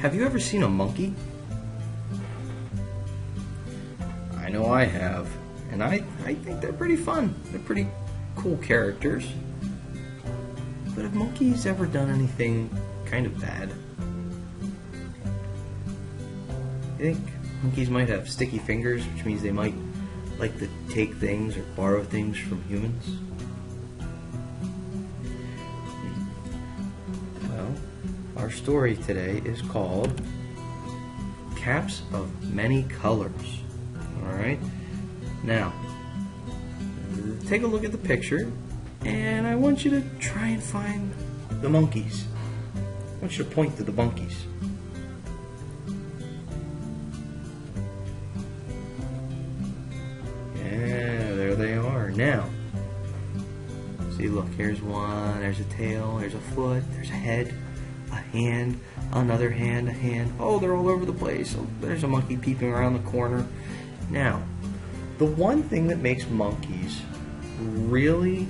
Have you ever seen a monkey? I know I have, and I think they're pretty fun. They're pretty cool characters. But have monkeys ever done anything kind of bad? You think monkeys might have sticky fingers, which means they might like to take things or borrow things from humans? Well, our story today is called Caps of Many Colors. Alright? Now, take a look at the picture, and I want you to try and find the monkeys. I want you to point to the monkeys. Yeah, there they are. Now, see, look, here's one, there's a tail, there's a foot, there's a head, a hand, another hand, a hand. Oh, they're all over the place. Oh, there's a monkey peeping around the corner. Now, the one thing that makes monkeys really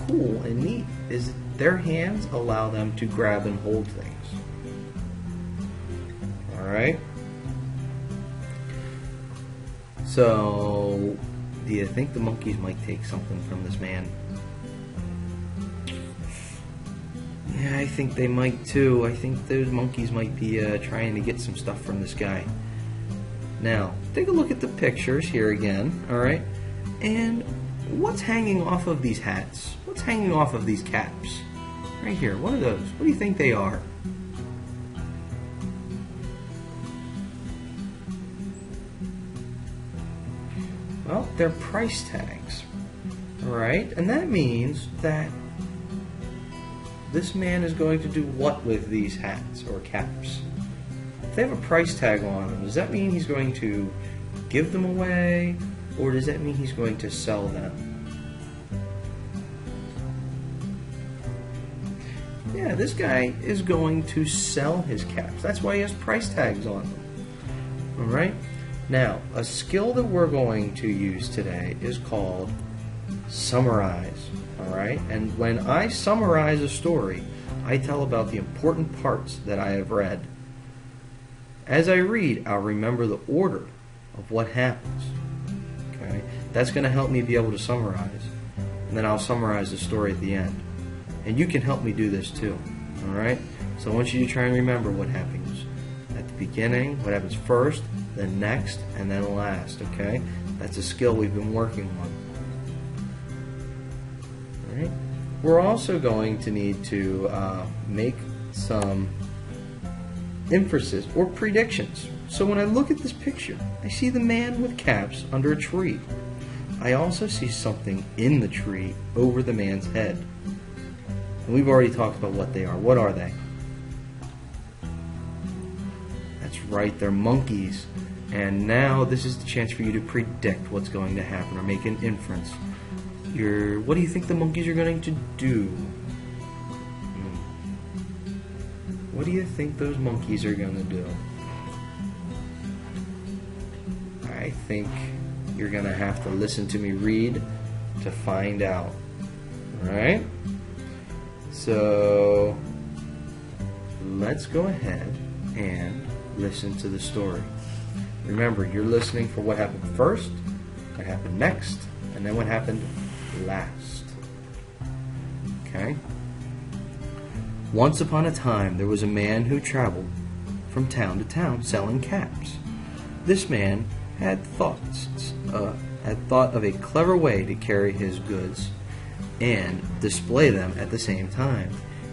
cool and neat is that their hands allow them to grab and hold things. Alright? So, do you think the monkeys might take something from this man? Yeah, I think they might too. I think those monkeys might be trying to get some stuff from this guy. Now, take a look at the pictures here again, alright? And what's hanging off of these hats? What's hanging off of these caps? Right here, what are those? What do you think they are? Well, they're price tags, alright? And that means that this man is going to do what with these hats or caps? If they have a price tag on them, does that mean he's going to give them away, or does that mean he's going to sell them? Yeah, this guy is going to sell his caps. That's why he has price tags on them. Alright? Now, a skill that we're going to use today is called summarize. Alright? And when I summarize a story, I tell about the important parts that I have read. As I read, I'll remember the order of what happens. Okay? That's going to help me be able to summarize. And then I'll summarize the story at the end. And you can help me do this too. Alright? So I want you to try and remember what happens at the beginning, what happens first, then next, and then last. Okay? That's a skill we've been working on. Alright? We're also going to need to make some inferences or predictions. So when I look at this picture, I see the man with caps under a tree. I also see something in the tree over the man's head. And we've already talked about what they are. What are they? That's right, they're monkeys. And now this is the chance for you to predict what's going to happen or make an inference. What do you think the monkeys are going to do? What do you think those monkeys are going to do? I think you're going to have to listen to me read to find out. Alright? So, let's go ahead and listen to the story. Remember, you're listening for what happened first, what happened next, and then what happened last. Okay? Once upon a time, there was a man who traveled from town to town selling caps. This man had thought of a clever way to carry his goods and display them at the same time.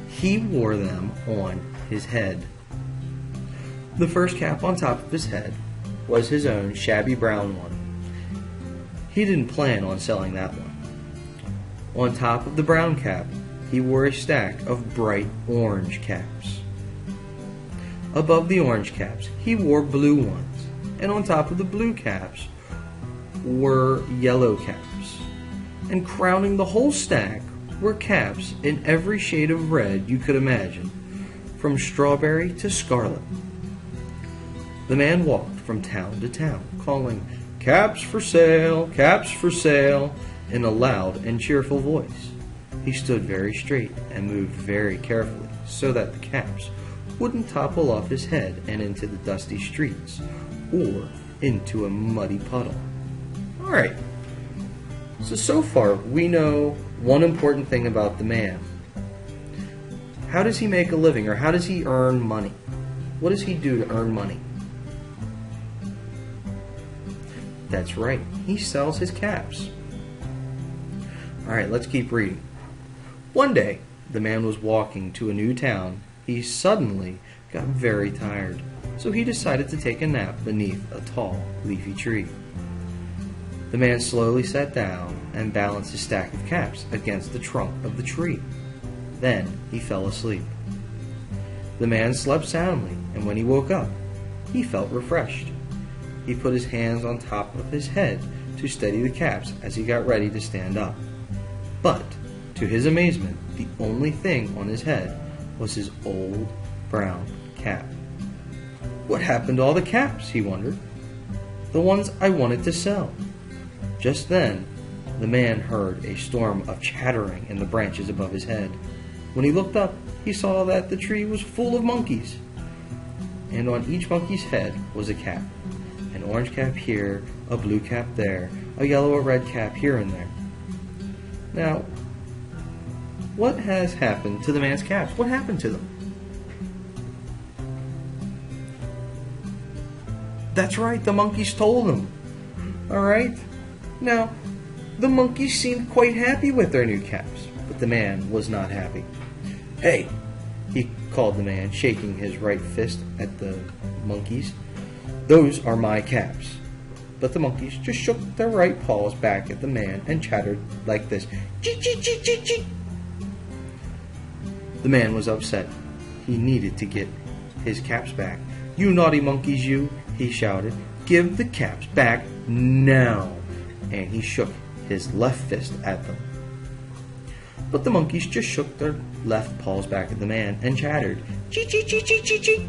He wore them on his head. The first cap on top of his head was his own shabby brown one. He didn't plan on selling that one. On top of the brown cap, he wore a stack of bright orange caps. Above the orange caps, he wore blue ones, and on top of the blue caps were yellow caps. And crowning the whole stack were caps in every shade of red you could imagine, from strawberry to scarlet. The man walked from town to town, calling, "Caps for sale, caps for sale," in a loud and cheerful voice. He stood very straight and moved very carefully so that the caps wouldn't topple off his head and into the dusty streets or into a muddy puddle. Alright, so far we know one important thing about the man. How does he make a living, or how does he earn money? What does he do to earn money? That's right, he sells his caps. Alright, let's keep reading. One day, the man was walking to a new town. He suddenly got very tired, so he decided to take a nap beneath a tall, leafy tree. The man slowly sat down and balanced his stack of caps against the trunk of the tree. Then he fell asleep. The man slept soundly, and when he woke up, he felt refreshed. He put his hands on top of his head to steady the caps as he got ready to stand up. But, to his amazement, the only thing on his head was his old brown cap. What happened to all the caps, he wondered. The ones I wanted to sell. Just then, the man heard a storm of chattering in the branches above his head. When he looked up, he saw that the tree was full of monkeys. And on each monkey's head was a cap. An orange cap here, a blue cap there, a yellow or red cap here and there. Now, what has happened to the man's caps? What happened to them? That's right, the monkeys stole them. Alright? Now, the monkeys seemed quite happy with their new caps, but the man was not happy. Hey, he called the man, shaking his right fist at the monkeys. Those are my caps. But the monkeys just shook their right paws back at the man and chattered like this. Chee chee chee chee chee. The man was upset. He needed to get his caps back. You naughty monkeys, you, he shouted. Give the caps back now. And he shook his left fist at them. But the monkeys just shook their left paws back at the man and chattered. Chee chee chee chee chee chee.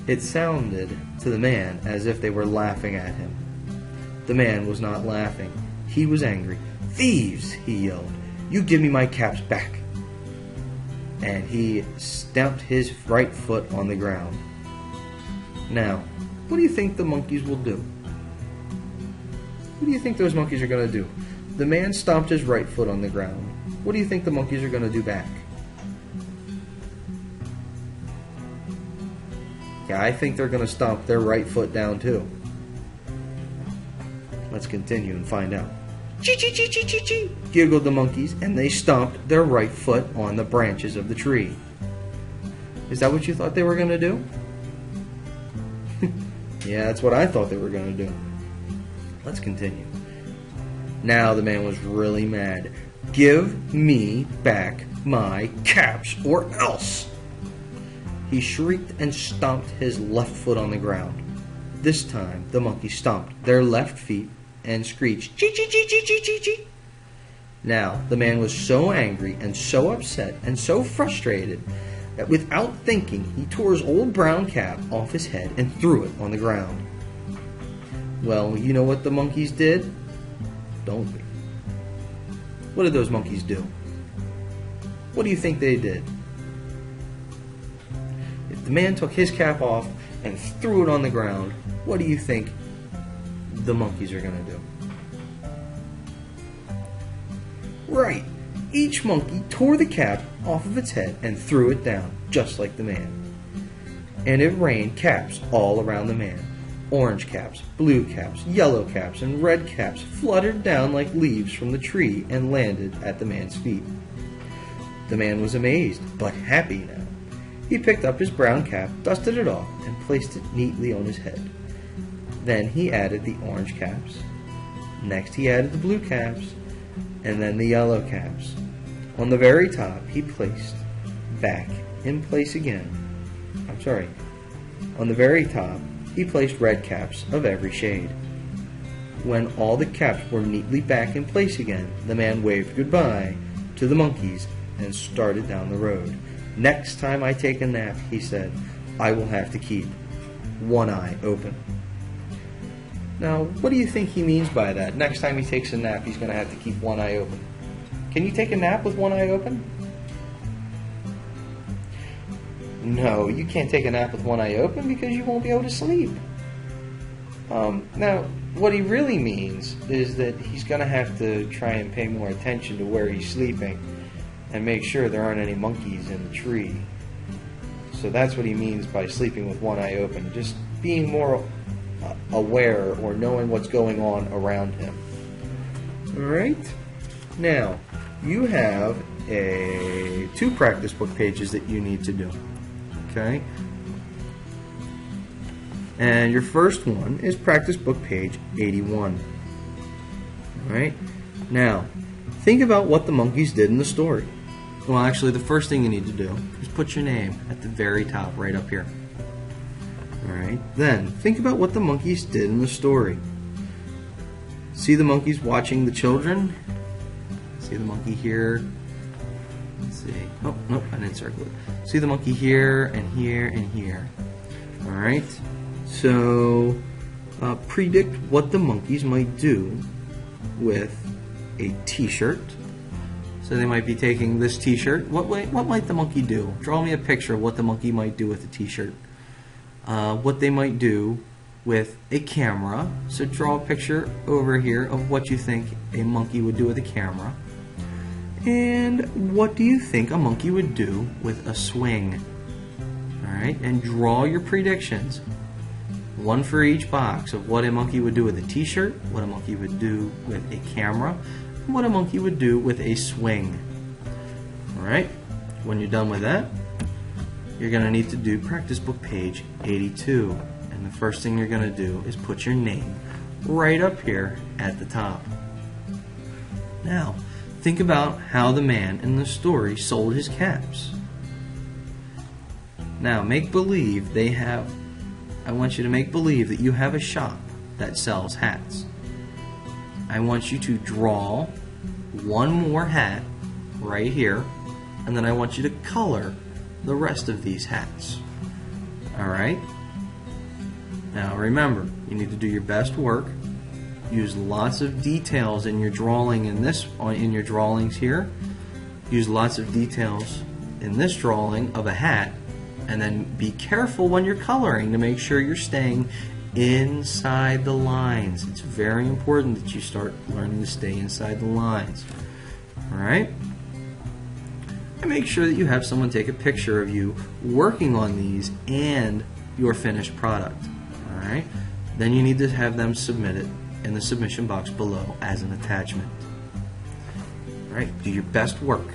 It sounded to the man as if they were laughing at him. The man was not laughing. He was angry. Thieves, he yelled. You give me my caps back. And he stamped his right foot on the ground. Now, what do you think the monkeys will do? What do you think those monkeys are going to do? The man stomped his right foot on the ground. What do you think the monkeys are going to do back? Yeah, I think they're going to stomp their right foot down too. Let's continue and find out. Chee chee chee chee chee chee, giggled the monkeys, and they stomped their right foot on the branches of the tree. Is that what you thought they were going to do? Yeah, that's what I thought they were going to do. Let's continue. Now the man was really mad. Give me back my caps or else! He shrieked and stomped his left foot on the ground. This time the monkeys stomped their left feet and screeched, chee chee chee chee chee chee chee. Now the man was so angry and so upset and so frustrated that without thinking he tore his old brown cap off his head and threw it on the ground. Well, you know what the monkeys did? Don't we? What did those monkeys do? What do you think they did? If the man took his cap off and threw it on the ground, what do you think the monkeys are going to do? Right! Each monkey tore the cap off of its head and threw it down, just like the man. And it rained caps all around the man. Orange caps, blue caps, yellow caps, and red caps fluttered down like leaves from the tree and landed at the man's feet. The man was amazed, but happy now. He picked up his brown cap, dusted it off, and placed it neatly on his head. Then he added the orange caps. Next he added the blue caps, and then the yellow caps. On the very top he placed back in place again. On the very top he placed red caps of every shade. When all the caps were neatly back in place again, the man waved goodbye to the monkeys and started down the road. Next time I take a nap, he said, I will have to keep one eye open. Now, what do you think he means by that? Next time he takes a nap, he's going to have to keep one eye open. Can you take a nap with one eye open? No, you can't take a nap with one eye open because you won't be able to sleep. Now, what he really means is that he's going to have to try and pay more attention to where he's sleeping and make sure there aren't any monkeys in the tree. So that's what he means by sleeping with one eye open, just being more aware or knowing what's going on around him. Alright? Now, you have two practice book pages that you need to do. Okay? And your first one is practice book page 81. Alright? Now, think about what the monkeys did in the story. Well, actually, the first thing you need to do is put your name at the very top, right up here. Alright? Then, think about what the monkeys did in the story. See the monkeys watching the children? See the monkey here? Let's see. Oh, nope, I didn't circle it. See the monkey here, and here, and here. Alright? So, predict what the monkeys might do with a t-shirt. So they might be taking this t-shirt. What might the monkey do? Draw me a picture of what the monkey might do with a t-shirt. What they might do with a camera. So draw a picture over here of what you think a monkey would do with a camera. And what do you think a monkey would do with a swing? Alright, and draw your predictions. One for each box of what a monkey would do with a t-shirt, what a monkey would do with a camera, and what a monkey would do with a swing. Alright, when you're done with that, you're going to need to do practice book page 82. And the first thing you're going to do is put your name right up here at the top. Now, think about how the man in the story sold his caps. Now, make believe I want you to make believe that you have a shop that sells hats. I want you to draw one more hat right here, and then I want you to color the rest of these hats. Alright? Now remember, you need to do your best work. Use lots of details in your drawing in your drawings here. Use lots of details in this drawing of a hat, and then be careful when you're coloring to make sure you're staying inside the lines. It's very important that you start learning to stay inside the lines. Alright? And make sure that you have someone take a picture of you working on these and your finished product. Alright? Then you need to have them submit it in the submission box below as an attachment. Alright? Do your best work.